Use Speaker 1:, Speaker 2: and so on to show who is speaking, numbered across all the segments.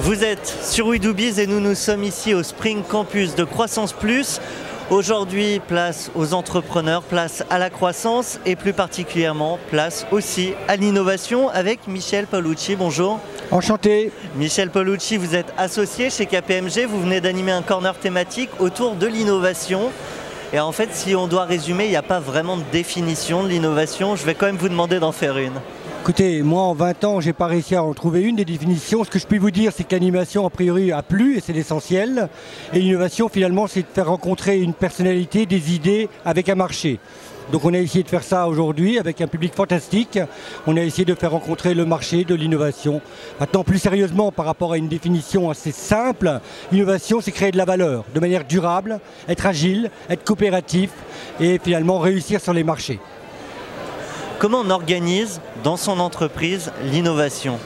Speaker 1: Vous êtes sur We Do Biz et nous sommes ici au Spring Campus de Croissance Plus. Aujourd'hui, place aux entrepreneurs, place à la croissance et plus particulièrement, place aussi à l'innovation avec Michel Paolucci. Bonjour.
Speaker 2: Enchanté.
Speaker 1: Michel Paolucci, vous êtes associé chez KPMG, vous venez d'animer un corner thématique autour de l'innovation. Et en fait, si on doit résumer, il n'y a pas vraiment de définition de l'innovation. Je vais quand même vous demander d'en faire une.
Speaker 2: Écoutez, moi en 20 ans, j'ai pas réussi à en trouver une des définitions. Ce que je peux vous dire, c'est que l'animation, a priori, a plu et c'est l'essentiel. Et l'innovation, finalement, c'est de faire rencontrer une personnalité, des idées avec un marché. Donc on a essayé de faire ça aujourd'hui avec un public fantastique. On a essayé de faire rencontrer le marché de l'innovation. Maintenant, plus sérieusement, par rapport à une définition assez simple, l'innovation, c'est créer de la valeur de manière durable, être agile, être coopératif et finalement réussir sur les marchés.
Speaker 1: Comment on organise dans son entreprise l'innovation?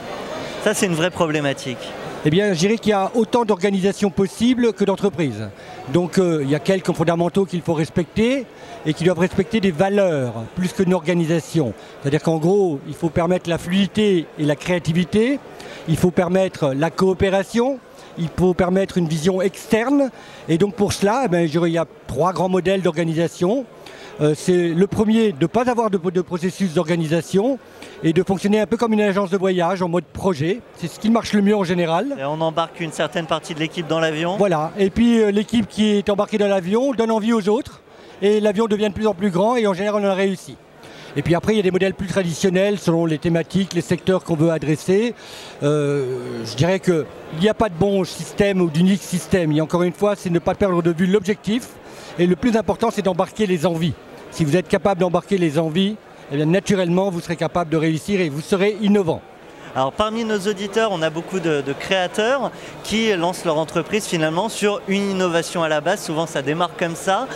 Speaker 1: Ça, c'est une vraie problématique.
Speaker 2: Eh bien, je dirais qu'il y a autant d'organisations possibles que d'entreprises. Donc, il y a quelques fondamentaux qu'il faut respecter et qui doivent respecter des valeurs plus qu'une organisation. C'est-à-dire qu'en gros, il faut permettre la fluidité et la créativité, il faut permettre la coopération, il faut permettre une vision externe. Et donc, pour cela, eh bien, je dirais, il y a 3 grands modèles d'organisation. C'est le premier, de ne pas avoir de processus d'organisation et de fonctionner un peu comme une agence de voyage en mode projet. C'est ce qui marche le mieux en général.
Speaker 1: Et on embarque une certaine partie de l'équipe dans l'avion.
Speaker 2: Voilà, et puis l'équipe qui est embarquée dans l'avion donne envie aux autres et l'avion devient de plus en plus grand et en général on a réussi. Et puis après, il y a des modèles plus traditionnels selon les thématiques, les secteurs qu'on veut adresser. Je dirais qu'il n'y a pas de bon système ou d'unique système. Et encore une fois, c'est ne pas perdre de vue l'objectif. Et le plus important, c'est d'embarquer les envies. Si vous êtes capable d'embarquer les envies, eh bien, naturellement, vous serez capable de réussir et vous serez innovant.
Speaker 1: Alors parmi nos auditeurs, on a beaucoup de créateurs qui lancent leur entreprise finalement sur une innovation à la base. Souvent ça démarre comme ça.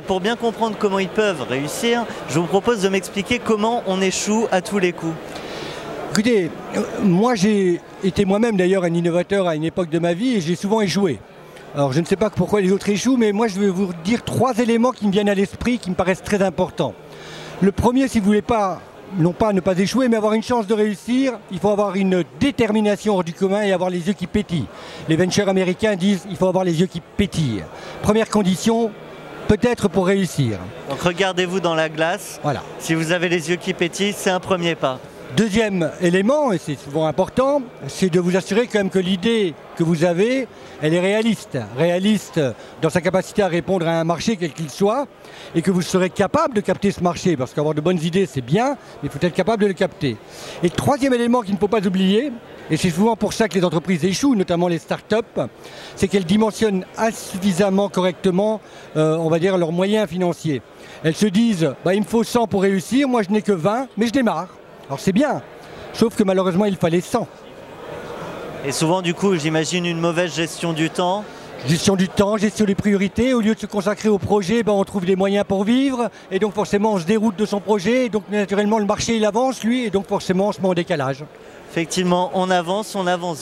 Speaker 1: Pour bien comprendre comment ils peuvent réussir, je vous propose de m'expliquer comment on échoue à tous les coups.
Speaker 2: Écoutez, moi j'ai été moi-même d'ailleurs un innovateur à une époque de ma vie et j'ai souvent échoué. Alors je ne sais pas pourquoi les autres échouent, mais moi je vais vous dire 3 éléments qui me viennent à l'esprit, qui me paraissent très importants. Le premier, si vous voulez pas, non pas ne pas échouer, mais avoir une chance de réussir, il faut avoir une détermination hors du commun et avoir les yeux qui pétillent. Les ventures américains disent qu'il faut avoir les yeux qui pétillent. Première condition, peut-être pour réussir.
Speaker 1: Donc regardez-vous dans la glace.
Speaker 2: Voilà.
Speaker 1: Si vous avez les yeux qui pétillent, c'est un premier pas.
Speaker 2: Deuxième élément, et c'est souvent important, c'est de vous assurer quand même que l'idée que vous avez, elle est réaliste. Réaliste dans sa capacité à répondre à un marché quel qu'il soit, et que vous serez capable de capter ce marché, parce qu'avoir de bonnes idées c'est bien, mais il faut être capable de le capter. Et le troisième élément qu'il ne faut pas oublier, et c'est souvent pour ça que les entreprises échouent, notamment les start-up, c'est qu'elles dimensionnent insuffisamment correctement, on va dire, leurs moyens financiers. Elles se disent, il me faut 100 pour réussir, moi je n'ai que 20, mais je démarre. Alors c'est bien, sauf que malheureusement il fallait 100.
Speaker 1: Et souvent du coup j'imagine une mauvaise gestion du temps.
Speaker 2: Gestion du temps, gestion des priorités, au lieu de se consacrer au projet, on trouve des moyens pour vivre, et donc forcément on se déroute de son projet, et donc naturellement le marché il avance lui, et donc forcément on se met en décalage.
Speaker 1: Effectivement, on avance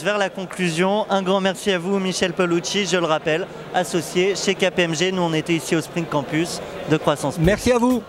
Speaker 1: vers la conclusion. Un grand merci à vous Michel Paolucci, je le rappelle, associé chez KPMG. Nous on était ici au Spring Campus de Croissance Plus.
Speaker 2: Merci à vous.